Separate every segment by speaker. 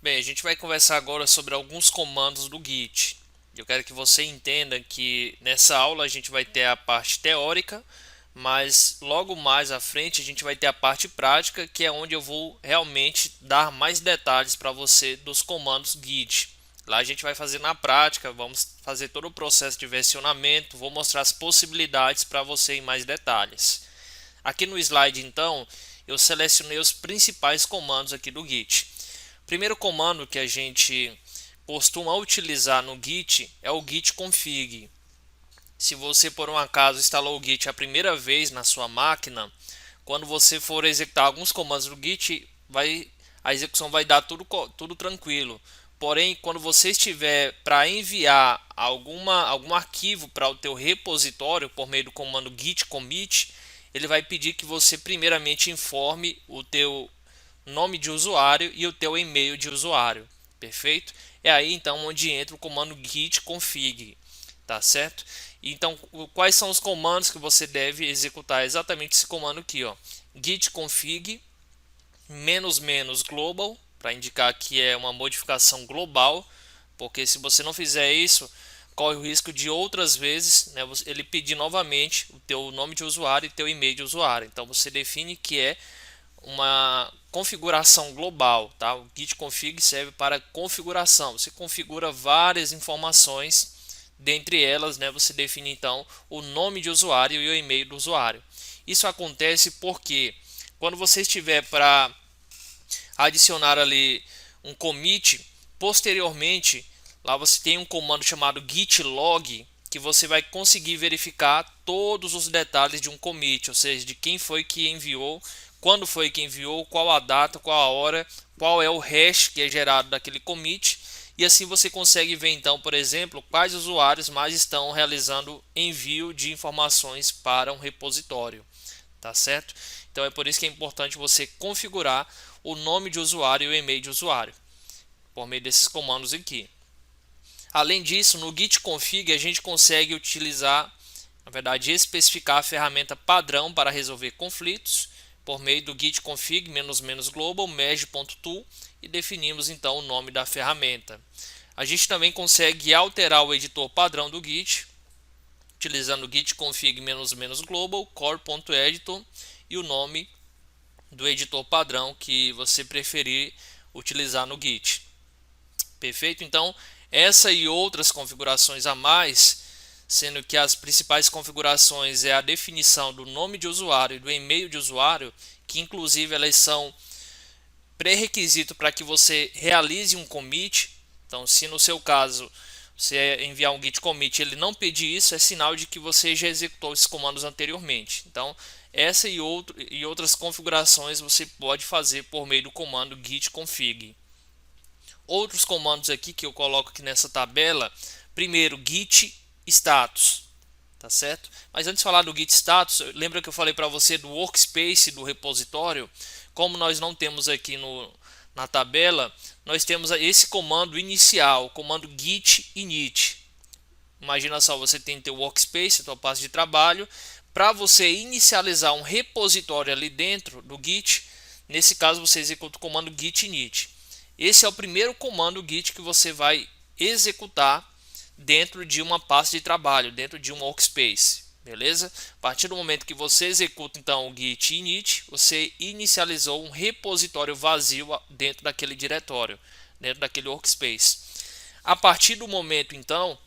Speaker 1: Bem, a gente vai conversar agora sobre alguns comandos do Git. Eu quero que você entenda que nessa aula a gente vai ter a parte teórica, mas logo mais à frente a gente vai ter a parte prática, que é onde eu vou realmente dar mais detalhes para você dos comandos Git. Lá a gente vai fazer na prática, vamos fazer todo o processo de versionamento, vou mostrar as possibilidades para você em mais detalhes. Aqui no slide então, eu selecionei os principais comandos aqui do Git. O primeiro comando que a gente costuma utilizar no Git é o git config. Se você por um acaso instalou o Git a primeira vez na sua máquina, quando você for executar alguns comandos do Git, a execução vai dar tudo tranquilo. Porém, quando você estiver para enviar algum arquivo para o teu repositório por meio do comando git commit, ele vai pedir que você primeiramente informe o teu nome de usuário e o teu e-mail de usuário, perfeito? É aí então onde entra o comando git config, tá certo? Então, quais são os comandos que você deve executar? Exatamente esse comando aqui, ó, git config global, para indicar que é uma modificação global, porque se você não fizer isso, corre o risco de outras vezes, né, ele pedir novamente o teu nome de usuário e teu e-mail de usuário. Então você define que é uma configuração global, tá? O git config serve para configuração. Você configura várias informações, dentre elas, né, você define então o nome de usuário e o e-mail do usuário. Isso acontece porque quando você estiver para adicionar ali um commit, posteriormente lá você tem um comando chamado git log que você vai conseguir verificar todos os detalhes de um commit, ou seja, de quem foi que enviou, quando foi que enviou, qual a data, qual a hora, qual é o hash que é gerado daquele commit, e assim você consegue ver então, por exemplo, quais usuários mais estão realizando envio de informações para um repositório, tá certo? Então é por isso que é importante você configurar o nome de usuário e o e-mail de usuário por meio desses comandos aqui. Além disso, no git config a gente consegue utilizar, na verdade, especificar a ferramenta padrão para resolver conflitos por meio do git config global merge.tool e definimos então o nome da ferramenta. A gente também consegue alterar o editor padrão do Git utilizando o git config global core.editor e o nome do editor padrão que você preferir utilizar no Git. Perfeito? Então, essa e outras configurações a mais, sendo que as principais configurações é a definição do nome de usuário e do e-mail de usuário, que inclusive elas são pré-requisito para que você realize um commit. Então, se no seu caso você enviar um git commit ele não pedir isso, é sinal de que você já executou esses comandos anteriormente. Então, essa e outras configurações você pode fazer por meio do comando git config. Outros comandos aqui que eu coloco aqui nessa tabela, primeiro git status, tá certo? Mas antes de falar do git status, lembra que eu falei para você do workspace do repositório? Como nós não temos aqui na tabela, nós temos esse comando inicial, o comando git init. Imagina só, você tem teu workspace, tua pasta de trabalho, para você inicializar um repositório ali dentro do Git, nesse caso você executa o comando git init. Esse é o primeiro comando Git que você vai executar dentro de uma pasta de trabalho, dentro de um workspace, beleza? A partir do momento que você executa então o git init, você inicializou um repositório vazio dentro daquele diretório, dentro daquele workspace. A partir do momento então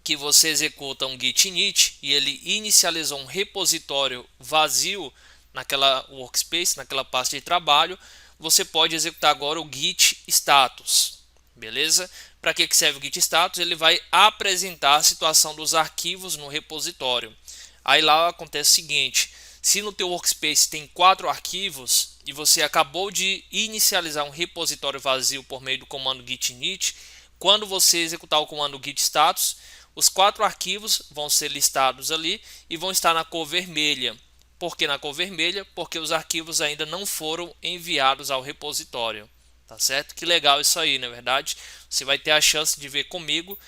Speaker 1: que você executa um git init e ele inicializou um repositório vazio naquela workspace, naquela pasta de trabalho, você pode executar agora o git status, beleza? Para que serve o git status? Ele vai apresentar a situação dos arquivos no repositório. Aí lá acontece o seguinte: se no teu workspace tem 4 arquivos e você acabou de inicializar um repositório vazio por meio do comando git init, quando você executar o comando git status, os 4 arquivos vão ser listados ali e vão estar na cor vermelha. Por que na cor vermelha? Porque os arquivos ainda não foram enviados ao repositório. Tá certo? Que legal isso aí, na verdade. Você vai ter a chance de ver comigo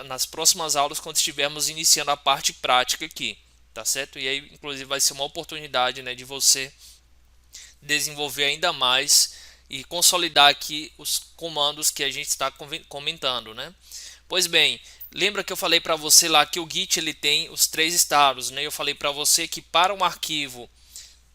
Speaker 1: nas próximas aulas quando estivermos iniciando a parte prática aqui. Tá certo? E aí, inclusive, vai ser uma oportunidade, né, de você desenvolver ainda mais e consolidar aqui os comandos que a gente está comentando, né? Pois bem, lembra que eu falei para você lá que o Git ele tem os 3 estados, né? Eu falei para você que para um arquivo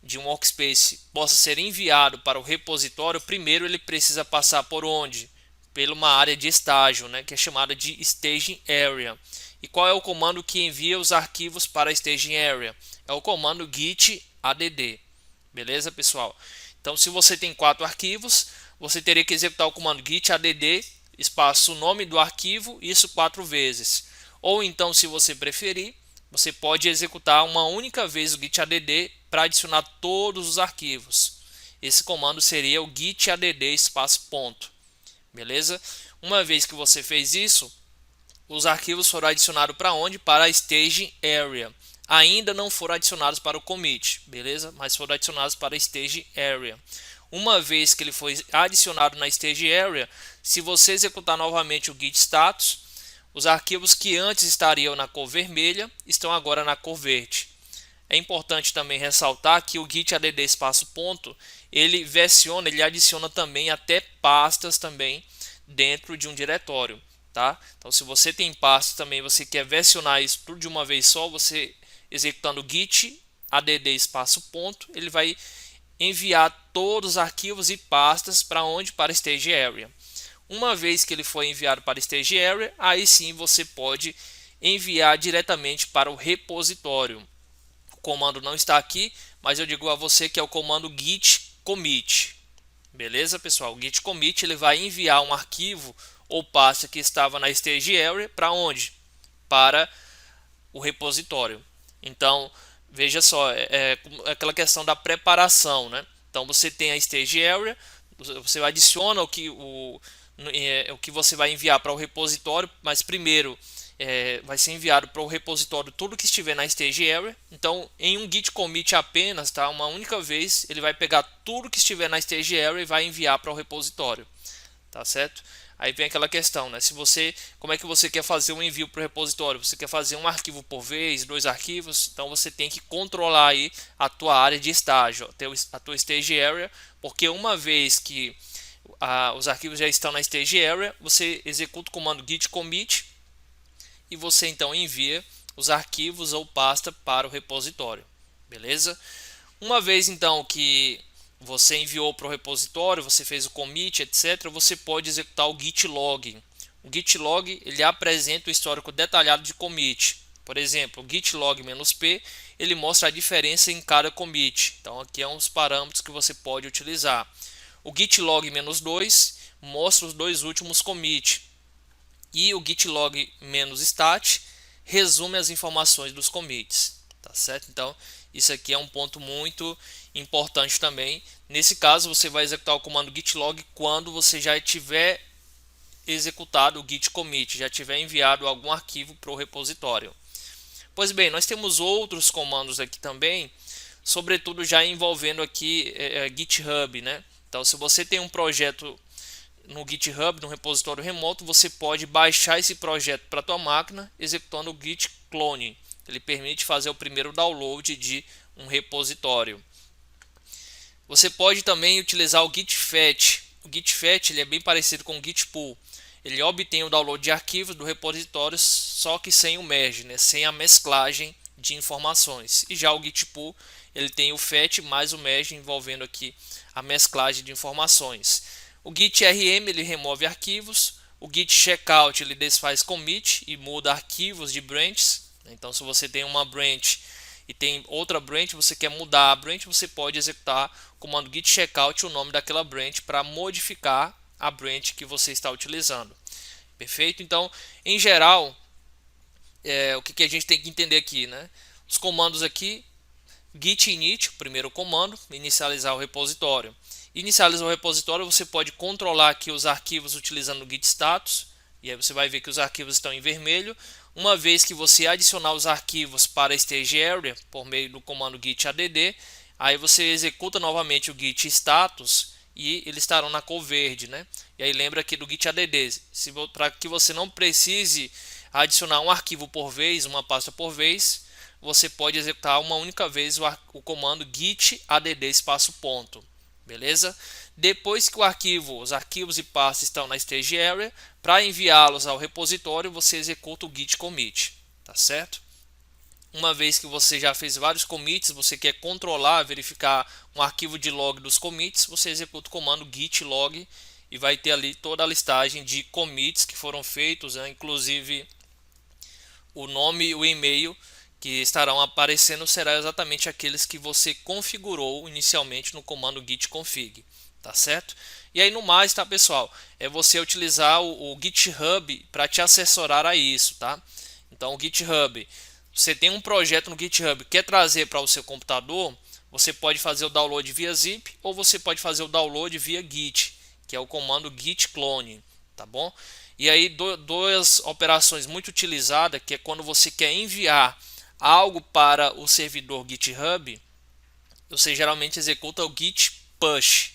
Speaker 1: de um workspace possa ser enviado para o repositório, primeiro ele precisa passar por onde? Por uma área de estágio, né? Que é chamada de Staging Area. E qual é o comando que envia os arquivos para a Staging Area? É o comando git add. Beleza, pessoal? Então, se você tem 4 arquivos, você teria que executar o comando git add espaço o nome do arquivo, isso 4 vezes. Ou então, se você preferir, você pode executar uma única vez o git add para adicionar todos os arquivos. Esse comando seria o git add espaço ponto. Beleza? Uma vez que você fez isso, os arquivos foram adicionados para onde? Para a Staging Area. Ainda não foram adicionados para o commit, beleza? Mas foram adicionados para a Staging Area. Uma vez que ele foi adicionado na Staging Area, se você executar novamente o git status, os arquivos que antes estariam na cor vermelha estão agora na cor verde. É importante também ressaltar que o git add espaço ponto, ele versiona, ele adiciona também até pastas também dentro de um diretório, tá? Então, se você tem pastas também, você quer versionar isso tudo de uma vez só, você executando git add espaço ponto, ele vai enviar todos os arquivos e pastas para onde? Para a Stage Area. Uma vez que ele foi enviado para a Stage Area, aí sim você pode enviar diretamente para o repositório. O comando não está aqui, mas eu digo a você que é o comando git commit. Beleza, pessoal? O git commit ele vai enviar um arquivo ou pasta que estava na Stage Area para onde? Para o repositório. Então, veja só, é aquela questão da preparação, né? Então, você tem a Stage Area, você adiciona o que você vai enviar para o repositório, mas primeiro vai ser enviado para o repositório tudo que estiver na Stage Area. Então, em um git commit apenas, tá? Uma única vez, ele vai pegar tudo que estiver na Stage Area e vai enviar para o repositório, tá certo? Aí vem aquela questão, né? Se você, como é que você quer fazer um envio para o repositório? Você quer fazer um arquivo por vez, 2 arquivos? Então você tem que controlar aí a tua área de estágio, a tua Stage Area, porque uma vez que os arquivos já estão na Stage Area, você executa o comando git commit e você então envia os arquivos ou pasta para o repositório, beleza? Uma vez então que você enviou para o repositório, você fez o commit, etc., você pode executar o git log. O git log ele apresenta o histórico detalhado de commit. Por exemplo, o git log-p ele mostra a diferença em cada commit. Então aqui é uns parâmetros que você pode utilizar. O git log-2 mostra os 2 últimos commits. E o git log-stat resume as informações dos commits, tá certo? Então, isso aqui é um ponto muito importante também. Nesse caso, você vai executar o comando git log quando você já tiver executado o git commit, já tiver enviado algum arquivo para o repositório. Pois bem, nós temos outros comandos aqui também, sobretudo já envolvendo aqui GitHub, né? Então, se você tem um projeto no GitHub, no repositório remoto, você pode baixar esse projeto para a tua máquina executando o git clone. Ele permite fazer o primeiro download de um repositório. Você pode também utilizar o git fetch. O git fetch ele é bem parecido com o git pull. Ele obtém o download de arquivos do repositório, só que sem o merge, né? Sem a mesclagem de informações. E já o git pull ele tem o fetch mais o merge envolvendo aqui a mesclagem de informações. O git rm ele remove arquivos, o git checkout ele desfaz commit e muda arquivos de branches. Então, se você tem uma branch e tem outra branch, você quer mudar a branch, você pode executar o comando git checkout o nome daquela branch para modificar a branch que você está utilizando. Perfeito? Então, em geral, o que a gente tem que entender aqui, né? Os comandos aqui, git init, o primeiro comando, inicializar o repositório. Inicializar o repositório, você pode controlar aqui os arquivos utilizando o git status, e aí você vai ver que os arquivos estão em vermelho. Uma vez que você adicionar os arquivos para a Stage Area por meio do comando git add, aí você executa novamente o git status e eles estarão na cor verde, né? E aí lembra aqui do git add, para que você não precise adicionar um arquivo por vez, uma pasta por vez, você pode executar uma única vez o comando git add espaço ponto. beleza? Depois que os arquivos e pastas estão na stage area, para enviá-los ao repositório, você executa o git commit, tá certo? Uma vez que você já fez vários commits, você quer controlar, verificar um arquivo de log dos commits, você executa o comando git log e vai ter ali toda a listagem de commits que foram feitos, né? Inclusive o nome e o e-mail que estarão aparecendo será exatamente aqueles que você configurou inicialmente no comando git config, tá certo? E aí no mais, tá pessoal, é você utilizar o GitHub para te assessorar a isso, tá? Então o GitHub, você tem um projeto no GitHub, quer trazer para o seu computador, você pode fazer o download via zip ou você pode fazer o download via git, que é o comando git clone, tá bom? E aí duas operações muito utilizadas, que é quando você quer enviar algo para o servidor GitHub, você geralmente executa o git push.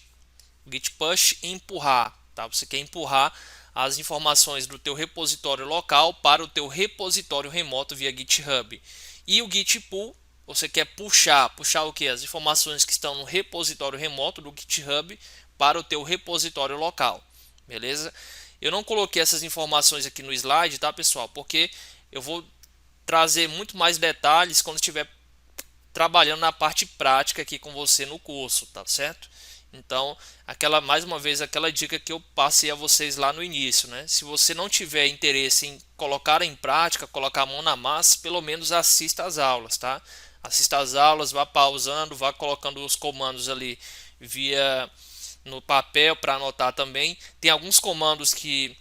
Speaker 1: O git push é empurrar, tá? Você quer empurrar as informações do teu repositório local para o teu repositório remoto via GitHub. E o git pull, você quer puxar o que? As informações que estão no repositório remoto do GitHub para o teu repositório local, beleza? Eu não coloquei essas informações aqui no slide, tá pessoal? Porque eu vou trazer muito mais detalhes quando estiver trabalhando na parte prática aqui com você no curso, tá certo? Então, mais uma vez, aquela dica que eu passei a vocês lá no início, né? Se você não tiver interesse em colocar em prática, colocar a mão na massa, pelo menos assista às aulas, tá? Assista às aulas, vá pausando, vá colocando os comandos ali via no papel para anotar também. Tem alguns comandos que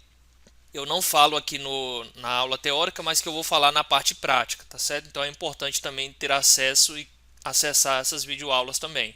Speaker 1: eu não falo aqui na aula teórica, mas que eu vou falar na parte prática, tá certo? Então é importante também ter acesso e acessar essas videoaulas também.